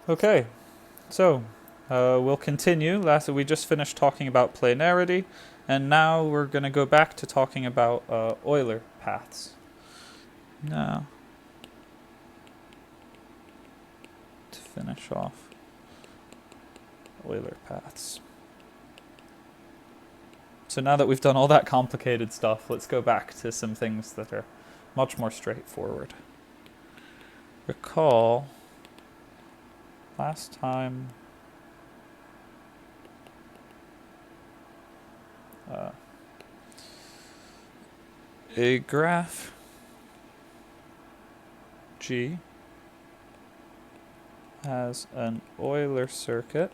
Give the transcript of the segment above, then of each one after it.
Okay, so we'll continue. We just finished talking about planarity, and now we're going to go back to talking about Euler paths. Now, to finish off Euler paths. So now that we've done all that complicated stuff, let's go back to some things that are much more straightforward. Recall last time a graph G has an Euler circuit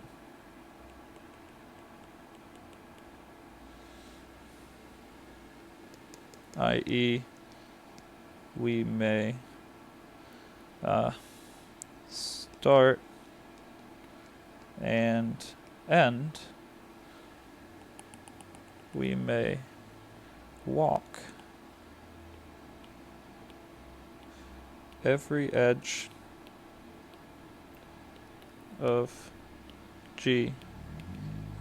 i.e. we may start and end, we may walk every edge of G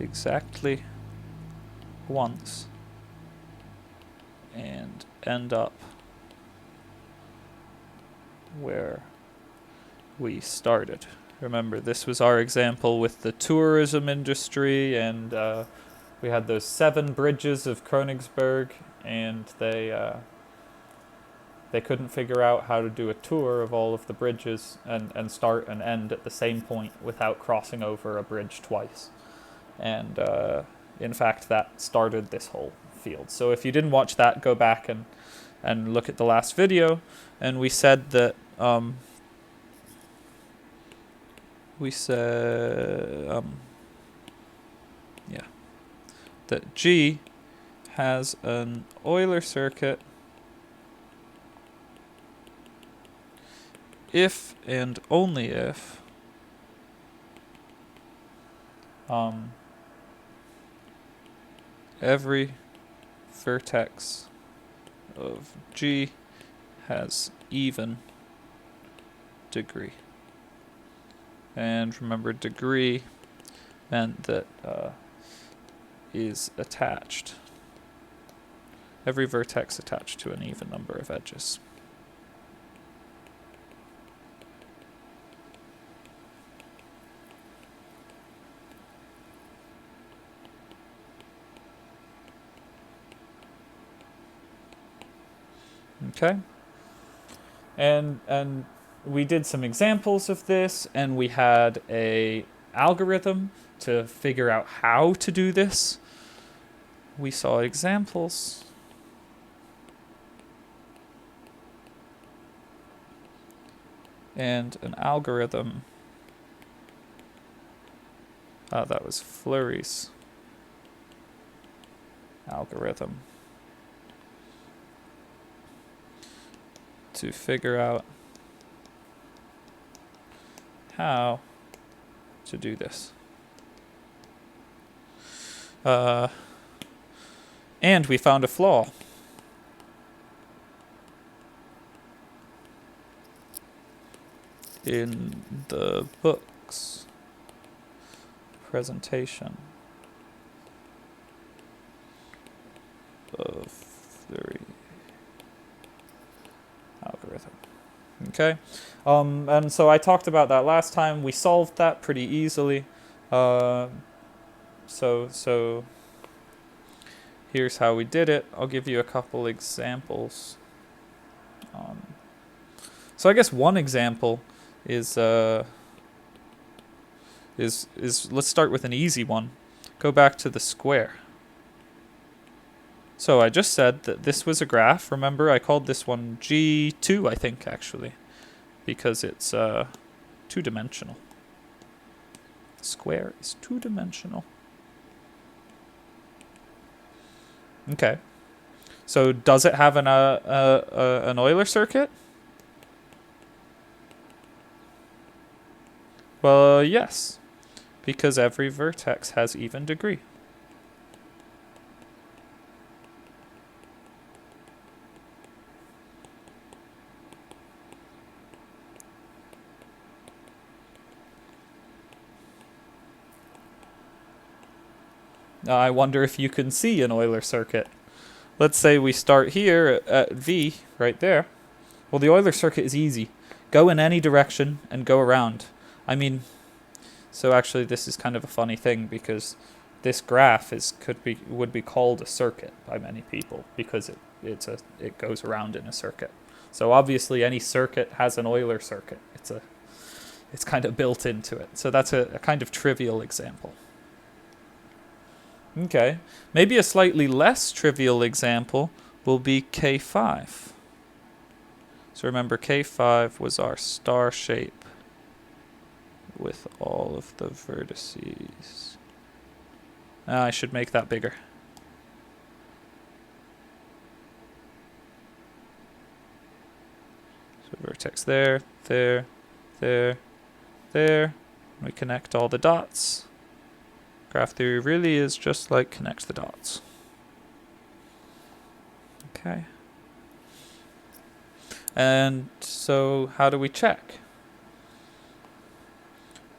exactly once and end up where we started. Remember, this was our example with the tourism industry, and we had those 7 bridges of Königsberg, and they couldn't figure out how to do a tour of all of the bridges and start and end at the same point without crossing over a bridge twice. And in fact, that started this whole field. So if you didn't watch that, go back and look at the last video. And we said that that G has an Euler circuit if and only if every vertex of G has even degree. And remember, degree meant that is attached. Every vertex attached to an even number of edges. Okay? And we did some examples of this, and we had a algorithm to figure out how to do this. We saw examples. And an algorithm. That was Fleury's algorithm. To figure out how to do this. And we found a flaw. In the book's presentation of Fleury algorithm. Okay, and so I talked about that last time. We solved that pretty easily. So here's how we did it. I'll give you a couple examples. So I guess one example is let's start with an easy one. Go back to the square. So I just said that this was a graph. Remember, I called this one G2, I think, actually, because it's 2-dimensional. The square is 2-dimensional. Okay. So does it have an Euler circuit? Well, yes, because every vertex has even degree. I wonder if you can see an Euler circuit. Let's say we start here at V, right there. Well, the Euler circuit is easy. Go in any direction and go around. I mean, so actually this is kind of a funny thing because this graph would be called a circuit by many people because it goes around in a circuit. So obviously any circuit has an Euler circuit. It's kind of built into it. So that's a kind of trivial example. Okay, maybe a slightly less trivial example will be K5. So remember, K5 was our star shape with all of the vertices. I should make that bigger. So vertex there, there, there, there. We connect all the dots. Graph theory really is just like connect the dots. Okay. And so how do we check?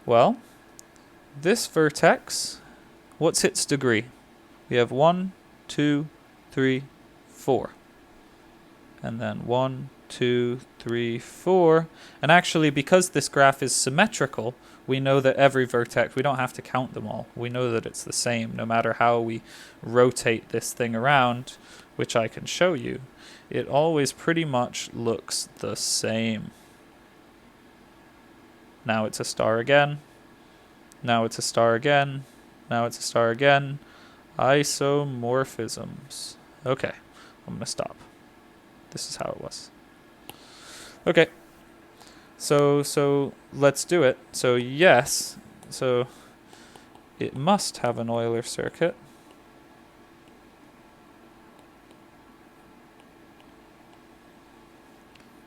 Well, this vertex, what's its degree? We have 1, 2, 3, 4. And then 1, 2, 3, 4. And actually, because this graph is symmetrical, we know that every vertex, we don't have to count them all. We know that it's the same no matter how we rotate this thing around, which I can show you. It always pretty much looks the same. Now it's a star again. Now it's a star again. Now it's a star again. Isomorphisms. Okay, I'm going to stop. This is how it was. Okay. So let's do it. So yes, so it must have an Euler circuit.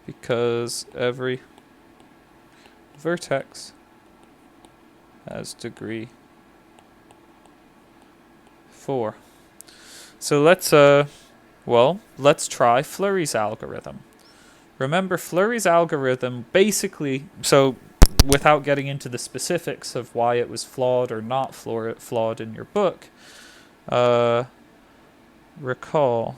Because every vertex has degree 4. So let's try Fleury's algorithm. Remember, Fleury's algorithm basically, so without getting into the specifics of why it was flawed or not flawed in your book, recall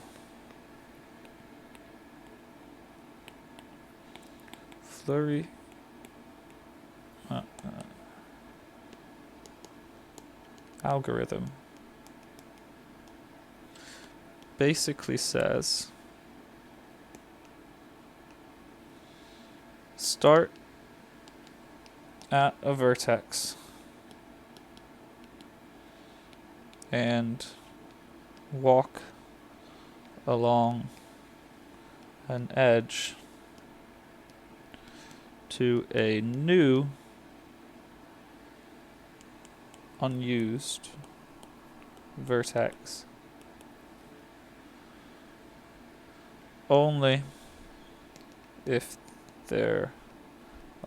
Fleury algorithm basically says start at a vertex and walk along an edge to a new unused vertex only if there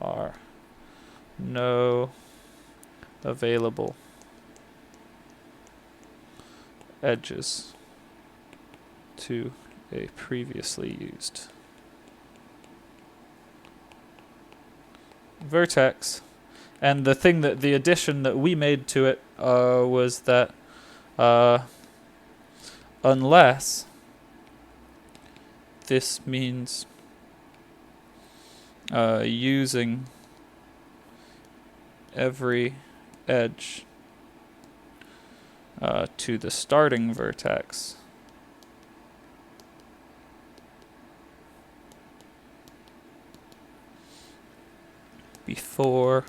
are no available edges to a previously used vertex. And the addition that we made to it was that unless this means using every edge to the starting vertex before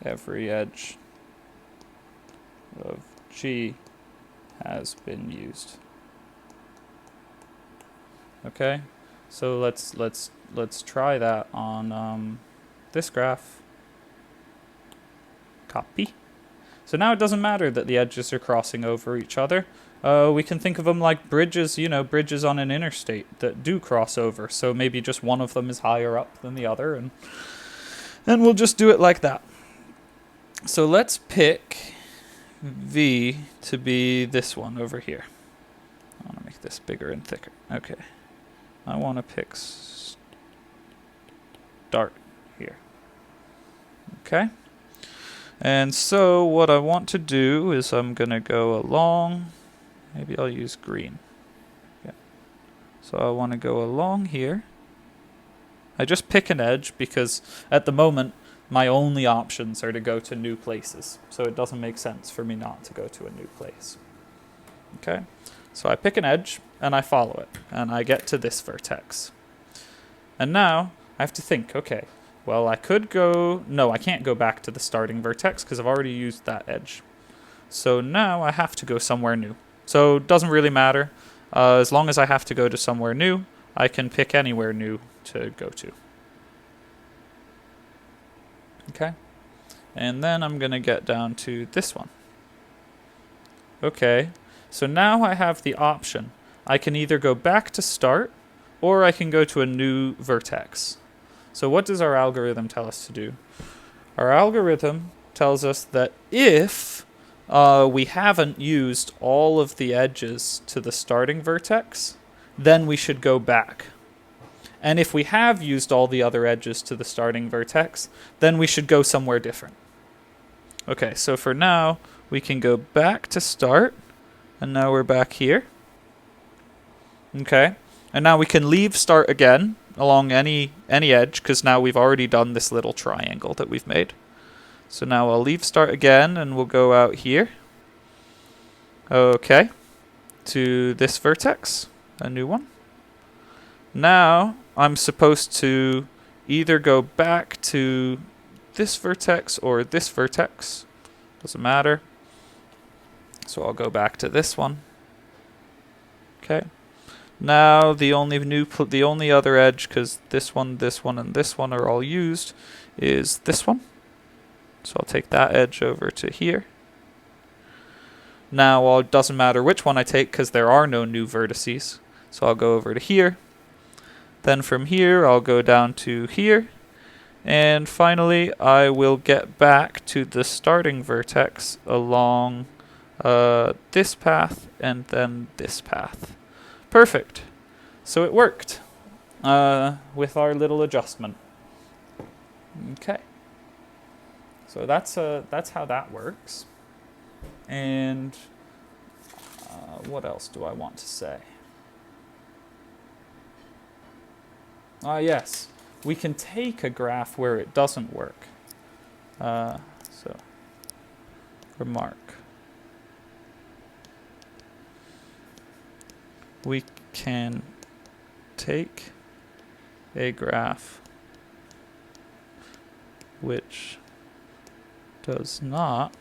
every edge of G has been used. Okay, so let's try that on this graph. Copy. So now it doesn't matter that the edges are crossing over each other. We can think of them like bridges, bridges on an interstate that do cross over. So maybe just one of them is higher up than the other, and we'll just do it like that. So let's pick V to be this one over here. I want to make this bigger and thicker. Okay. I want to pick start here. Okay? And so what I want to do is I'm going to go along, maybe I'll use green. Yeah. So I want to go along here. I just pick an edge because at the moment my only options are to go to new places. So it doesn't make sense for me not to go to a new place. Okay? So I pick an edge and I follow it and I get to this vertex. And now I have to think, okay, well, I could go... No, I can't go back to the starting vertex because I've already used that edge. So now I have to go somewhere new. So it doesn't really matter. As long as I have to go to somewhere new, I can pick anywhere new to go to. Okay? And then I'm going to get down to this one. Okay, so now I have the option. I can either go back to start, or I can go to a new vertex. So what does our algorithm tell us to do? Our algorithm tells us that if we haven't used all of the edges to the starting vertex, then we should go back. And if we have used all the other edges to the starting vertex, then we should go somewhere different. Okay, so for now, we can go back to start, and now we're back here. Okay, and now we can leave start again along any edge, because now we've already done this little triangle that we've made. So now I'll leave start again, and we'll go out here. Okay, to this vertex, a new one. Now I'm supposed to either go back to this vertex or this vertex. Doesn't matter. So I'll go back to this one. Okay. Now the only other edge, because this one, and this one are all used, is this one. So I'll take that edge over to here. Now it doesn't matter which one I take because there are no new vertices. So I'll go over to here. Then from here I'll go down to here. And finally I will get back to the starting vertex along this path and then this path. Perfect. So it worked with our little adjustment. Okay. So that's how that works. And what else do I want to say? Yes, we can take a graph where it doesn't work. So remark. We can take a graph which does not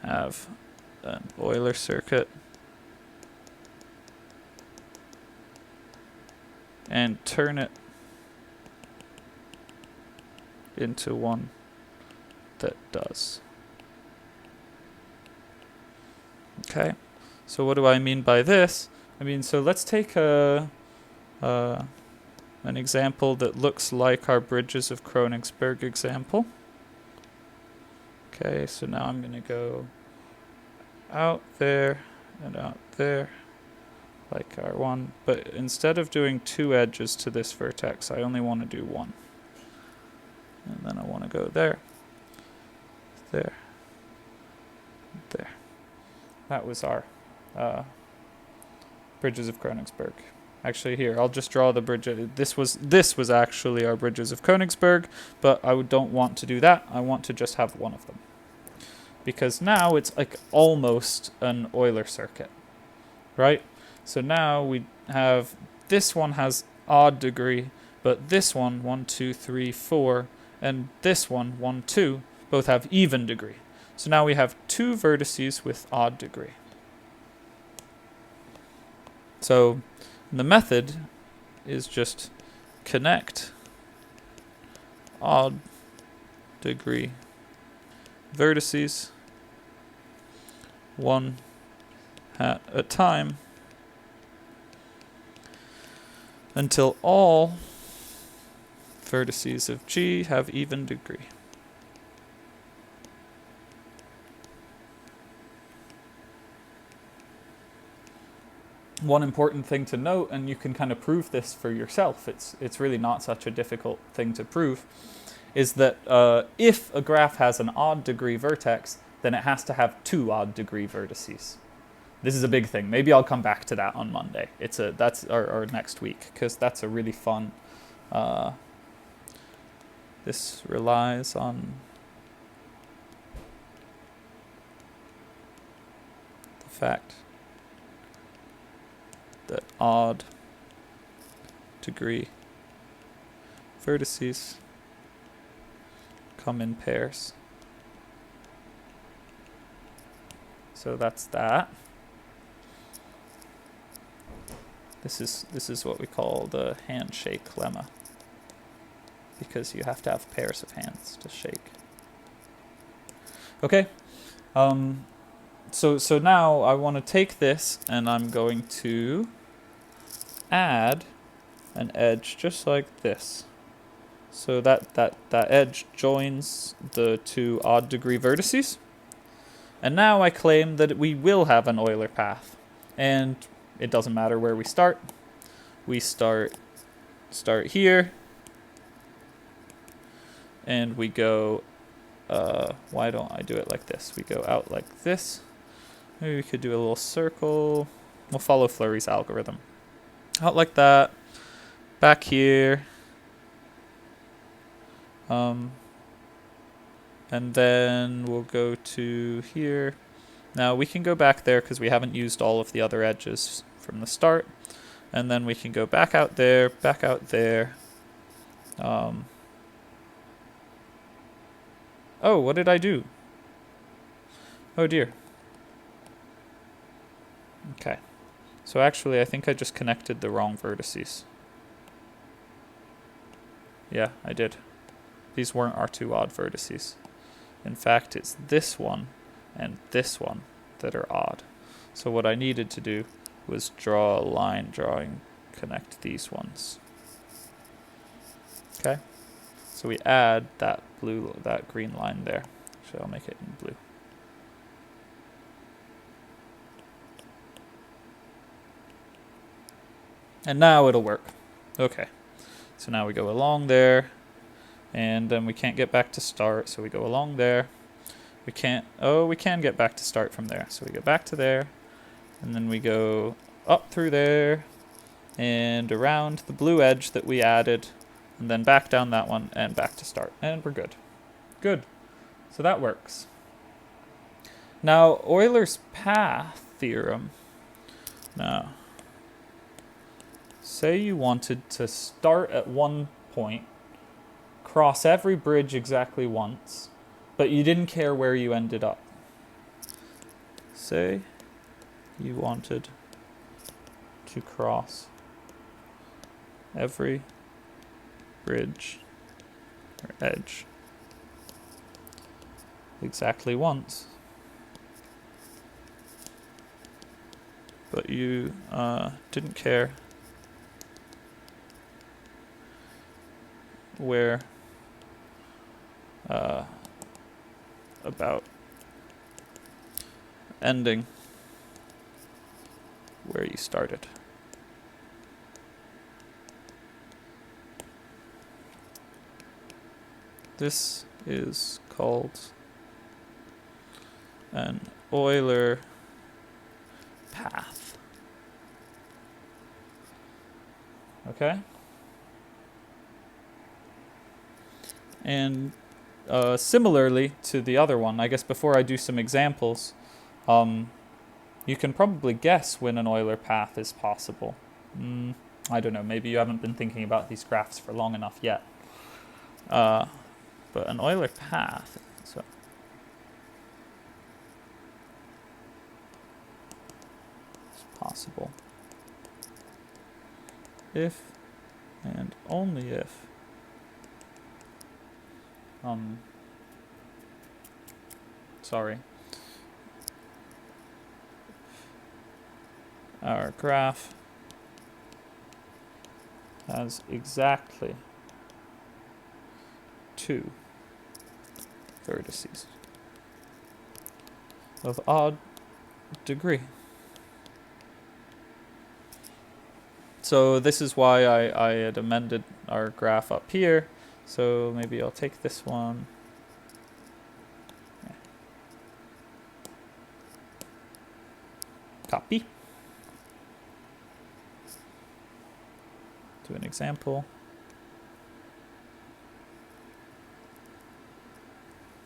have an Euler circuit and turn it into one that does. Okay, so what do I mean by this? I mean, so let's take an example that looks like our bridges of Königsberg example. Okay, so now I'm going to go out there and out there like our one, but instead of doing two edges to this vertex, I only want to do one. And then I want to go there, there, there. That was our bridges of Königsberg. Actually, here, I'll just draw the bridge. This was actually our bridges of Königsberg, but I don't want to do that. I want to just have one of them. Because now it's like almost an Euler circuit, right? So now we have, this one has odd degree, but this one, 1, 2, 3, 4, and this one, 1, 2, both have even degree. So now we have two vertices with odd degree. So the method is just connect odd degree vertices one at a time until all vertices of G have even degree. one important thing to note, and you can kind of prove this for yourself, it's really not such a difficult thing to prove, is that if a graph has an odd degree vertex, then it has to have 2 odd degree vertices. This is a big thing. Maybe I'll come back to that on Monday. That's our next week, because that's a really fun. This relies on the fact that odd degree vertices come in pairs. So that's that. This is what we call the handshake lemma, because you have to have pairs of hands to shake. Okay, so now I want to take this and I'm going to add an edge just like this. So that edge joins the 2 odd degree vertices. And now I claim that we will have an Euler path. And it doesn't matter where we start. We start here. And we go, why don't I do it like this? We go out like this. Maybe we could do a little circle. We'll follow Fleury's algorithm. Out like that. Back here. And then we'll go to here. Now we can go back there because we haven't used all of the other edges from the start. And then we can go back out there, back out there. Oh, what did I do? Oh dear. Okay. So actually I think I just connected the wrong vertices. Yeah, I did. These weren't our 2 odd vertices. In fact, it's this one and this one that are odd. So what I needed to do was draw a line connect these ones. Okay? So we add that green line there. Actually, I'll make it in blue. And now it'll work. Okay. So now we go along there. And then we can't get back to start, so we go along there. We can get back to start from there. So we go back to there, and then we go up through there, and around the blue edge that we added, and then back down that one, and back to start. And we're good. Good. So that works. Now, Euler's path theorem. Now, say you wanted to start at one point, cross every bridge exactly once, but you didn't care where you ended up. Say you wanted to cross every bridge or edge exactly once, but you didn't care where about ending where you started. This is called an Euler path. Okay? And similarly to the other one, I guess before I do some examples, you can probably guess when an Euler path is possible. I don't know, maybe you haven't been thinking about these graphs for long enough yet. But an Euler path is possible if and only if our graph has exactly 2 vertices of odd degree. So this is why I had amended our graph up here. So maybe I'll take this one. Copy. Do an example.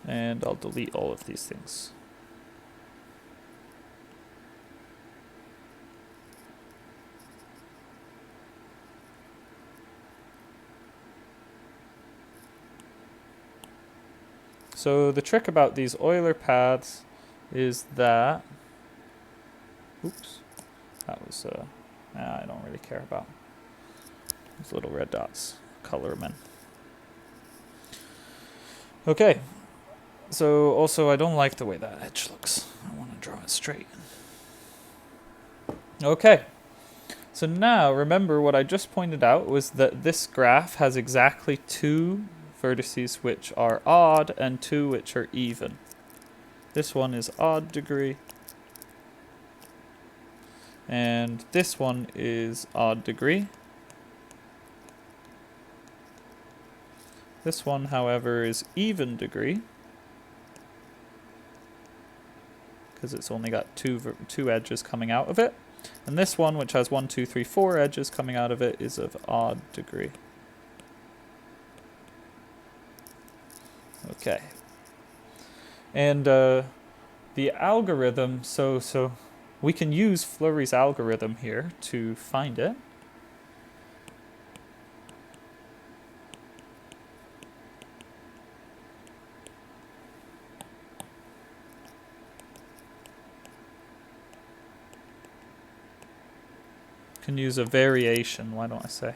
And I'll delete all of these things. So the trick about these Euler paths is that, oops, that was, I don't really care about those little red dots, color them in. Okay, so also I don't like the way that edge looks. I want to draw it straight. Okay, so now remember what I just pointed out was that this graph has exactly 2 vertices which are odd and 2 which are even. This one is odd degree, and this one is odd degree. This one, however, is even degree, because it's only got two edges coming out of it. And this one, which has 1, 2, 3, 4 edges coming out of it, is of odd degree. Okay. And the algorithm, so we can use Fleury's algorithm here to find it. Can use a variation, why don't I say?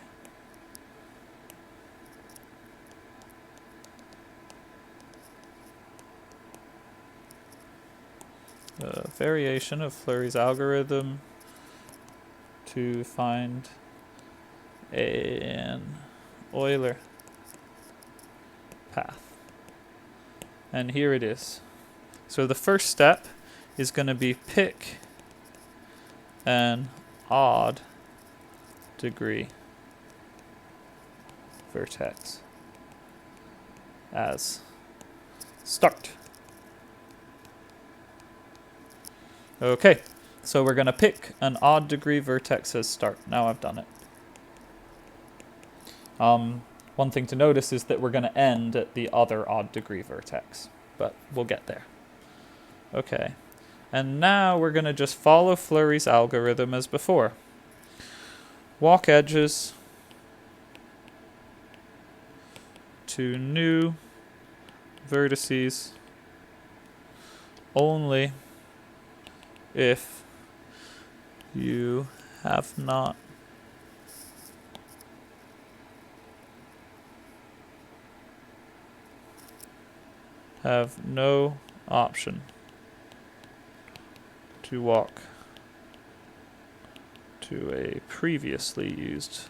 A variation of Fleury's algorithm to find an Euler path. And here it is. So the first step is going to be pick an odd degree vertex as start. Okay, so we're going to pick an odd degree vertex as start. Now I've done it. One thing to notice is that we're going to end at the other odd degree vertex, but we'll get there. Okay, and now we're going to just follow Fleury's algorithm as before. Walk edges to new vertices only if you have no option to walk to a previously used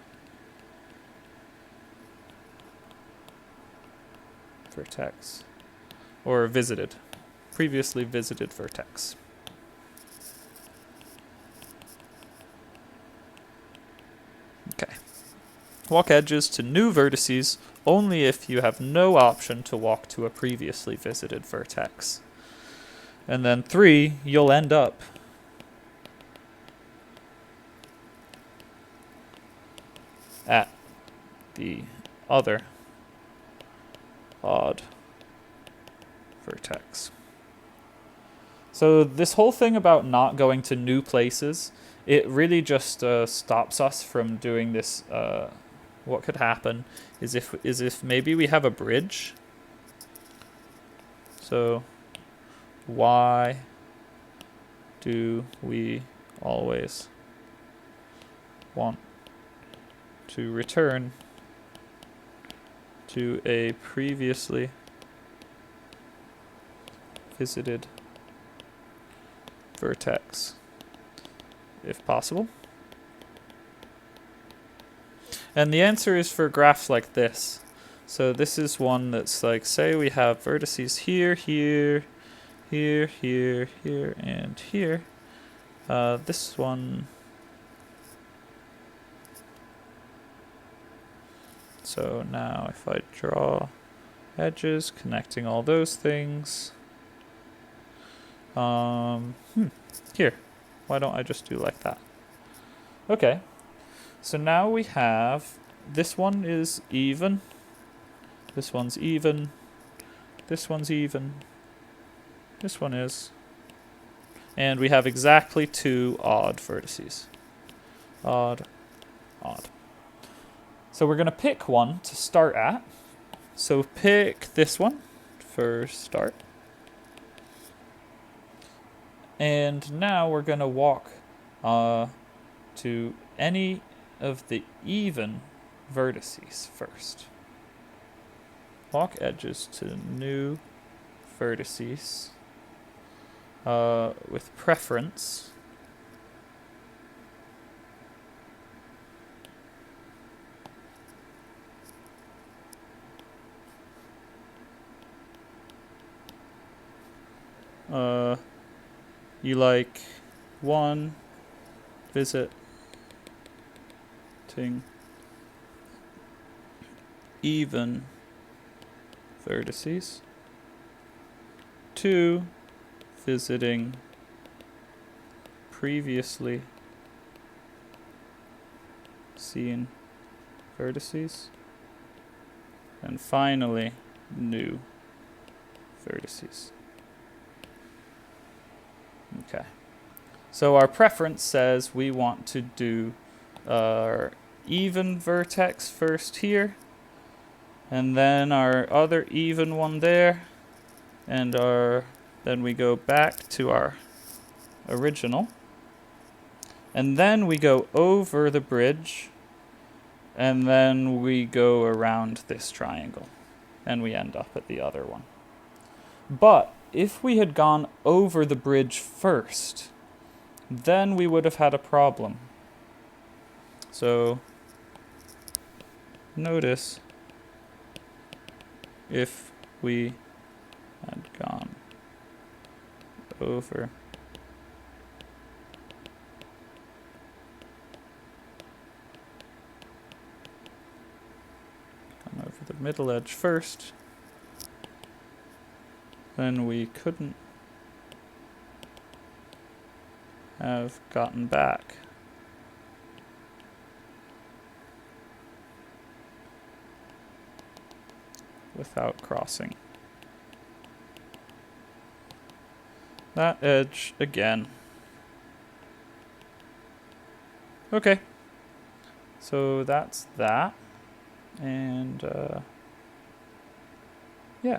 vertex or previously visited vertex. Okay. Walk edges to new vertices only if you have no option to walk to a previously visited vertex. And then 3, you'll end up at the other odd vertex. So this whole thing about not going to new places, it really just stops us from doing this. What could happen is if maybe we have a bridge. So why do we always want to return to a previously visited vertex if possible? And the answer is for graphs like this. So this is one that's like, say we have vertices here, here, here, here, here, and here. This one So now if I draw edges connecting all those things, here, why don't I just do like that? Okay, so now we have, this one is even, this one's even, this one's even, this one is, and we have exactly 2 odd vertices. Odd, odd. So we're going to pick one to start at. So pick this one for start. And now we're going to walk to any of the even vertices first. Walk edges to new vertices with preference you like 1 visiting even vertices, 2 visiting previously seen vertices, and finally new vertices. Okay, so our preference says we want to do our even vertex first here, and then our other even one there, and then we go back to our original, and then we go over the bridge, and then we go around this triangle, and we end up at the other one. But if we had gone over the bridge first, then we would have had a problem. So notice if we had gone over the middle edge first, then we couldn't have gotten back. Without crossing that edge again. Okay, so that's that, and yeah.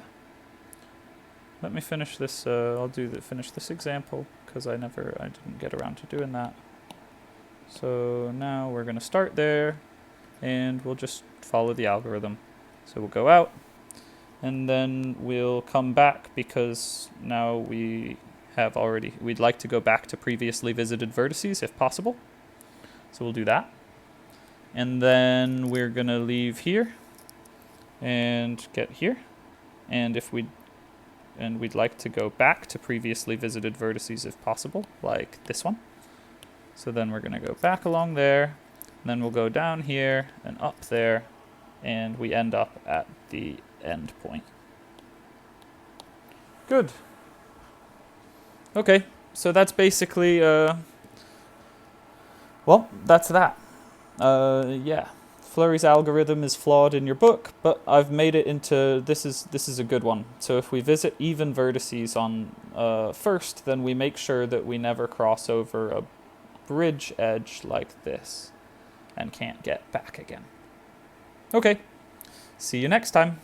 Let me finish this. I'll finish this example because I didn't get around to doing that. So now we're going to start there, and we'll just follow the algorithm. So we'll go out, and then we'll come back because now we'd like to go back to previously visited vertices if possible. So we'll do that. And then we're going to leave here and get here. And we'd like to go back to previously visited vertices if possible, like this one. So then we're going to go back along there, and then we'll go down here and up there, and we end up at the end point. Good. Okay, so that's basically, that's that. Yeah. Fleury's algorithm is flawed in your book, but I've made it into, this is a good one. So if we visit even vertices on first, then we make sure that we never cross over a bridge edge like this and can't get back again. Okay, see you next time.